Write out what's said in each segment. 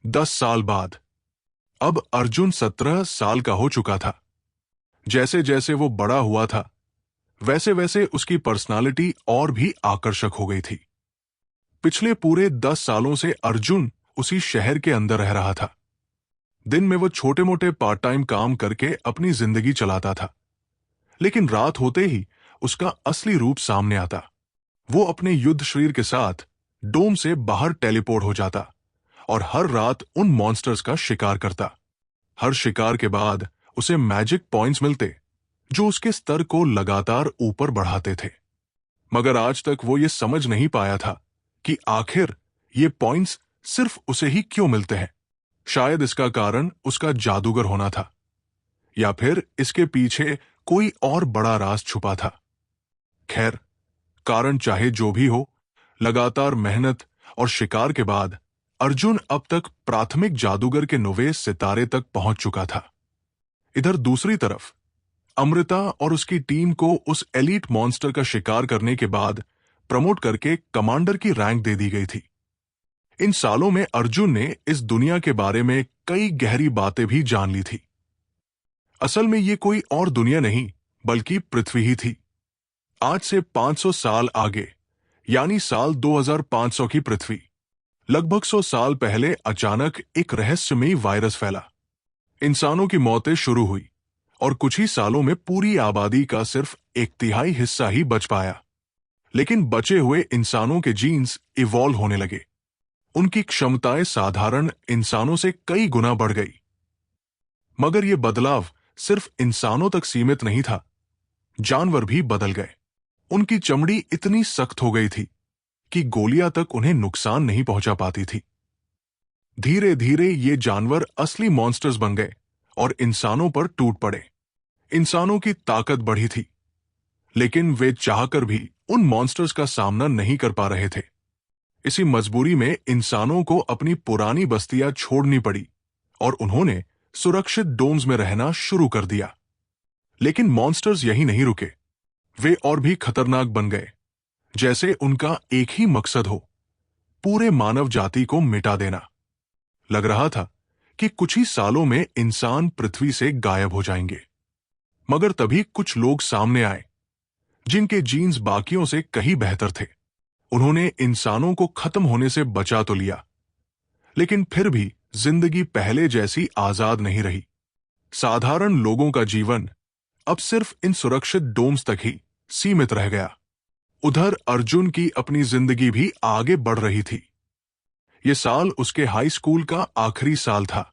10 साल बाद। अब अर्जुन 17 साल का हो चुका था। जैसे जैसे वो बड़ा हुआ था, वैसे वैसे उसकी पर्सनालिटी और भी आकर्षक हो गई थी। पिछले पूरे 10 सालों से अर्जुन उसी शहर के अंदर रह रहा था। दिन में वो छोटे मोटे पार्ट टाइम काम करके अपनी जिंदगी चलाता था, लेकिन रात होते ही उसका असली रूप सामने आता। वो अपने युद्ध शरीर के साथ डोम से बाहर टेलीपोर्ट हो जाता और हर रात उन मॉन्स्टर्स का शिकार करता। हर शिकार के बाद उसे मैजिक पॉइंट्स मिलते, जो उसके स्तर को लगातार ऊपर बढ़ाते थे। मगर आज तक वो ये समझ नहीं पाया था कि आखिर ये पॉइंट्स सिर्फ उसे ही क्यों मिलते हैं। शायद इसका कारण उसका जादूगर होना था, या फिर इसके पीछे कोई और बड़ा राज छुपा था। खैर, कारण चाहे जो भी हो, लगातार मेहनत और शिकार के बाद अर्जुन अब तक प्राथमिक जादूगर के 9वें सितारे तक पहुंच चुका था। इधर दूसरी तरफ अमृता और उसकी टीम को उस एलीट मॉन्स्टर का शिकार करने के बाद प्रमोट करके कमांडर की रैंक दे दी गई थी। इन सालों में अर्जुन ने इस दुनिया के बारे में कई गहरी बातें भी जान ली थी। असल में ये कोई और दुनिया नहीं, बल्कि पृथ्वी ही थी। आज से 500 साल आगे, यानी साल 2500 की पृथ्वी। लगभग 100 साल पहले अचानक एक रहस्यमयी वायरस फैला। इंसानों की मौतें शुरू हुई और कुछ ही सालों में पूरी आबादी का सिर्फ 1/3 हिस्सा ही बच पाया। लेकिन बचे हुए इंसानों के जीन्स इवॉल्व होने लगे। उनकी क्षमताएं साधारण इंसानों से कई गुना बढ़ गई। मगर यह बदलाव सिर्फ इंसानों तक सीमित नहीं था, जानवर भी बदल गए। उनकी चमड़ी इतनी सख्त हो गई थी कि गोलियां तक उन्हें नुकसान नहीं पहुंचा पाती थी। धीरे धीरे ये जानवर असली मॉन्स्टर्स बन गए और इंसानों पर टूट पड़े। इंसानों की ताकत बढ़ी थी, लेकिन वे चाहकर भी उन मॉन्स्टर्स का सामना नहीं कर पा रहे थे। इसी मजबूरी में इंसानों को अपनी पुरानी बस्तियां छोड़नी पड़ी और उन्होंने सुरक्षित डोम्स में रहना शुरू कर दिया। लेकिन मॉन्स्टर्स यही नहीं रुके, वे और भी खतरनाक बन गए। जैसे उनका एक ही मकसद हो, पूरे मानव जाति को मिटा देना। लग रहा था कि कुछ ही सालों में इंसान पृथ्वी से गायब हो जाएंगे। मगर तभी कुछ लोग सामने आए, जिनके जीन्स बाकियों से कहीं बेहतर थे। उन्होंने इंसानों को खत्म होने से बचा तो लिया, लेकिन फिर भी जिंदगी पहले जैसी आजाद नहीं रही। साधारण लोगों का जीवन अब सिर्फ इन सुरक्षित डोम्स तक ही सीमित रह गया। उधर अर्जुन की अपनी जिंदगी भी आगे बढ़ रही थी। यह साल उसके हाई स्कूल का आखिरी साल था।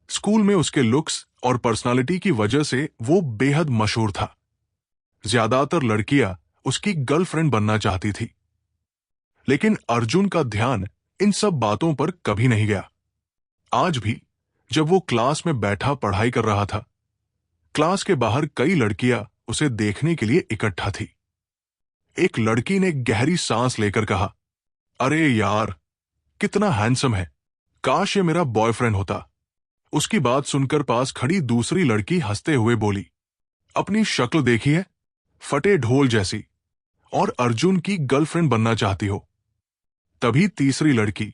स्कूल में उसके लुक्स और पर्सनालिटी की वजह से वो बेहद मशहूर था। ज्यादातर लड़कियां उसकी गर्लफ्रेंड बनना चाहती थी। लेकिन अर्जुन का ध्यान इन सब बातों पर कभी नहीं गया। आज भी जब वो क्लास में बैठा पढ़ाई कर रहा था, क्लास के बाहर कई लड़कियां उसे देखने के लिए इकट्ठा थी। एक लड़की ने गहरी सांस लेकर कहा, अरे यार, कितना हैंडसम है, काश ये मेरा बॉयफ्रेंड होता। उसकी बात सुनकर पास खड़ी दूसरी लड़की हंसते हुए बोली, अपनी शक्ल देखी है, फटे ढोल जैसी, और अर्जुन की गर्लफ्रेंड बनना चाहती हो। तभी तीसरी लड़की,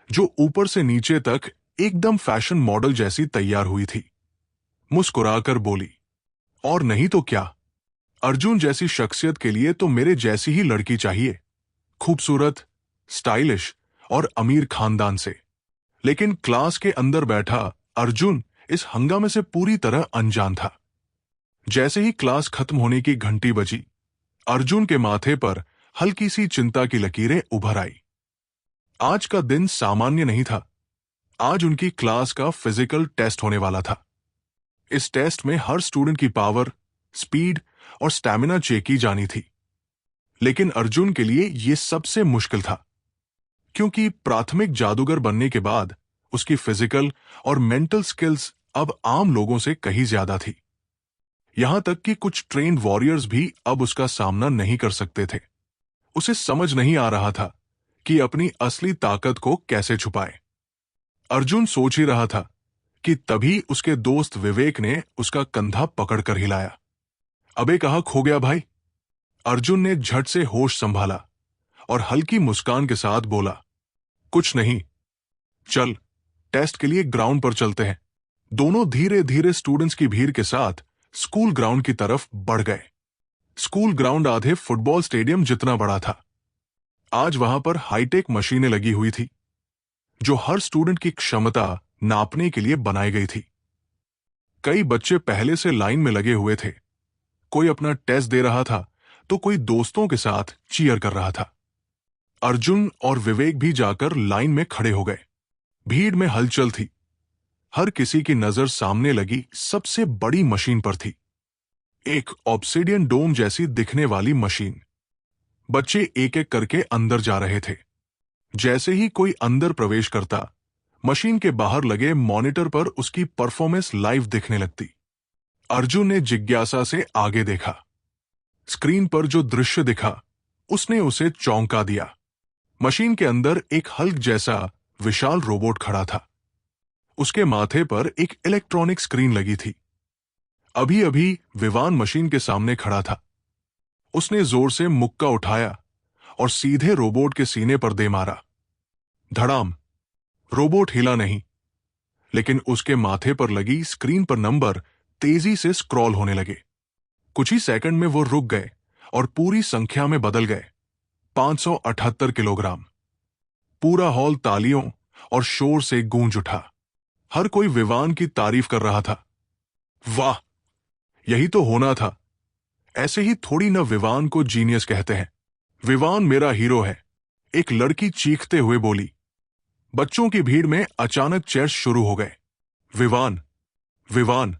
जो ऊपर से नीचे तक एकदम फैशन मॉडल जैसी तैयार हुई थी, मुस्कुराकर बोली, और नहीं तो क्या, अर्जुन जैसी शख्सियत के लिए तो मेरे जैसी ही लड़की चाहिए, खूबसूरत, स्टाइलिश और अमीर खानदान से। लेकिन क्लास के अंदर बैठा अर्जुन इस हंगामे से पूरी तरह अनजान था। जैसे ही क्लास खत्म होने की घंटी बजी, अर्जुन के माथे पर हल्की सी चिंता की लकीरें उभर आई। आज का दिन सामान्य नहीं था। आज उनकी क्लास का फिजिकल टेस्ट होने वाला था। इस टेस्ट में हर स्टूडेंट की पावर, स्पीड और स्टैमिना चेक की जानी थी। लेकिन अर्जुन के लिए यह सबसे मुश्किल था, क्योंकि प्राथमिक जादूगर बनने के बाद उसकी फिजिकल और मेंटल स्किल्स अब आम लोगों से कहीं ज्यादा थी। यहां तक कि कुछ ट्रेन्ड वॉरियर्स भी अब उसका सामना नहीं कर सकते थे। उसे समझ नहीं आ रहा था कि अपनी असली ताकत को कैसे छुपाए। अर्जुन सोच ही रहा था कि तभी उसके दोस्त विवेक ने उसका कंधा पकड़कर हिलाया। अबे कहाँ खो गया भाई? अर्जुन ने झट से होश संभाला और हल्की मुस्कान के साथ बोला, कुछ नहीं, चल टेस्ट के लिए ग्राउंड पर चलते हैं। दोनों धीरे धीरे स्टूडेंट्स की भीड़ के साथ स्कूल ग्राउंड की तरफ बढ़ गए। स्कूल ग्राउंड आधे फुटबॉल स्टेडियम जितना बड़ा था। आज वहां पर हाईटेक मशीनें लगी हुई थी जो हर स्टूडेंट की क्षमता नापने के लिए बनाई गई थी। कई बच्चे पहले से लाइन में लगे हुए थे। कोई अपना टेस्ट दे रहा था तो कोई दोस्तों के साथ चीयर कर रहा था। अर्जुन और विवेक भी जाकर लाइन में खड़े हो गए। भीड़ में हलचल थी। हर किसी की नजर सामने लगी सबसे बड़ी मशीन पर थी, एक ऑब्सिडियन डोम जैसी दिखने वाली मशीन। बच्चे एक एक करके अंदर जा रहे थे। जैसे ही कोई अंदर प्रवेश करता, मशीन के बाहर लगे मॉनिटर पर उसकी परफॉर्मेंस लाइव दिखने लगती। अर्जुन ने जिज्ञासा से आगे देखा। स्क्रीन पर जो दृश्य दिखा उसने उसे चौंका दिया। मशीन के अंदर एक हल्क जैसा विशाल रोबोट खड़ा था। उसके माथे पर एक इलेक्ट्रॉनिक स्क्रीन लगी थी। अभी अभी विवान मशीन के सामने खड़ा था। उसने जोर से मुक्का उठाया और सीधे रोबोट के सीने पर दे मारा। धड़ाम। रोबोट हिला नहीं, लेकिन उसके माथे पर लगी स्क्रीन पर नंबर तेजी से स्क्रॉल होने लगे। कुछ ही सेकंड में वो रुक गए और पूरी संख्या में बदल गए। 578 किलोग्राम। पूरा हॉल तालियों और शोर से गूंज उठा। हर कोई विवान की तारीफ कर रहा था। वाह, यही तो होना था। ऐसे ही थोड़ी न विवान को जीनियस कहते हैं। विवान मेरा हीरो है, एक लड़की चीखते हुए बोली। बच्चों की भीड़ में अचानक चेयर्स शुरू हो गए। विवान, विवान,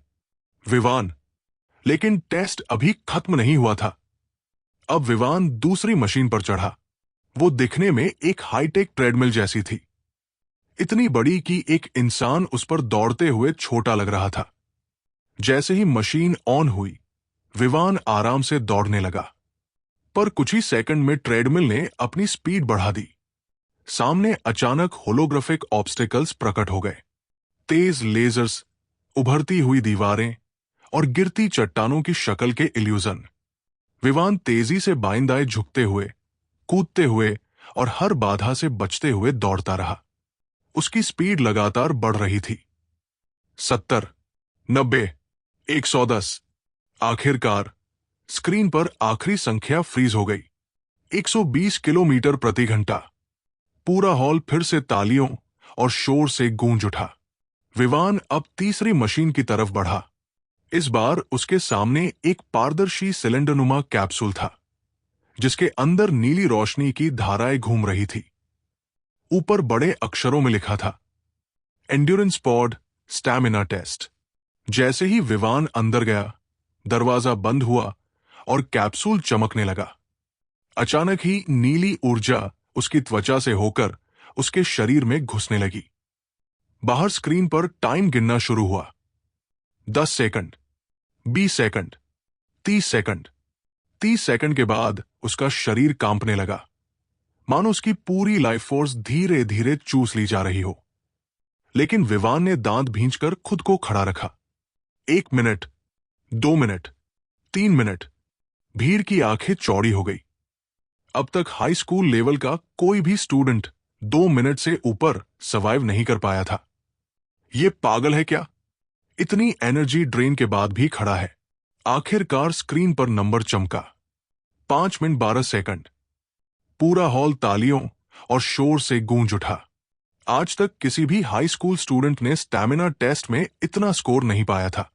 विवान। लेकिन टेस्ट अभी खत्म नहीं हुआ था। अब विवान दूसरी मशीन पर चढ़ा। वो दिखने में एक हाईटेक ट्रेडमिल जैसी थी, इतनी बड़ी कि एक इंसान उस पर दौड़ते हुए छोटा लग रहा था। जैसे ही मशीन ऑन हुई, विवान आराम से दौड़ने लगा। पर कुछ ही सेकंड में ट्रेडमिल ने अपनी स्पीड बढ़ा दी। सामने अचानक होलोग्राफिक ऑब्स्टिकल्स प्रकट हो गए। तेज लेजर्स, उभरती हुई दीवारें और गिरती चट्टानों की शक्ल के इल्यूजन। विवान तेजी से बाइंदाए झुकते हुए, कूदते हुए और हर बाधा से बचते हुए दौड़ता रहा। उसकी स्पीड लगातार बढ़ रही थी। 70, 90, 110। आखिरकार स्क्रीन पर आखिरी संख्या फ्रीज हो गई। 120 किलोमीटर प्रति घंटा। पूरा हॉल फिर से तालियों और शोर से गूंज उठा। विवान अब तीसरी मशीन की तरफ बढ़ा। इस बार उसके सामने एक पारदर्शी सिलेंडरनुमा कैप्सूल था, जिसके अंदर नीली रोशनी की धाराएं घूम रही थी। ऊपर बड़े अक्षरों में लिखा था, एंड्योरेंस पॉड स्टैमिना टेस्ट। जैसे ही विवान अंदर गया, दरवाजा बंद हुआ और कैप्सूल चमकने लगा। अचानक ही नीली ऊर्जा उसकी त्वचा से होकर उसके शरीर में घुसने लगी। बाहर स्क्रीन पर टाइम गिनना शुरू हुआ। 10 सेकंड, 20 सेकंड, 30 सेकंड। 30 सेकंड के बाद उसका शरीर कांपने लगा, मानो उसकी पूरी लाइफ फोर्स धीरे धीरे चूस ली जा रही हो। लेकिन विवान ने दांत भींचकर खुद को खड़ा रखा। 1 मिनट, 2 मिनट, 3 मिनट। भीड़ की आंखें चौड़ी हो गई। अब तक हाई स्कूल लेवल का कोई भी स्टूडेंट 2 मिनट से ऊपर सर्वाइव नहीं कर पाया था। ये पागल है क्या? इतनी एनर्जी ड्रेन के बाद भी खड़ा है। आखिरकार स्क्रीन पर नंबर चमका। 5 मिनट 12 सेकंड। पूरा हॉल तालियों और शोर से गूंज उठा। आज तक किसी भी हाई स्कूल स्टूडेंट ने स्टैमिना टेस्ट में इतना स्कोर नहीं पाया था।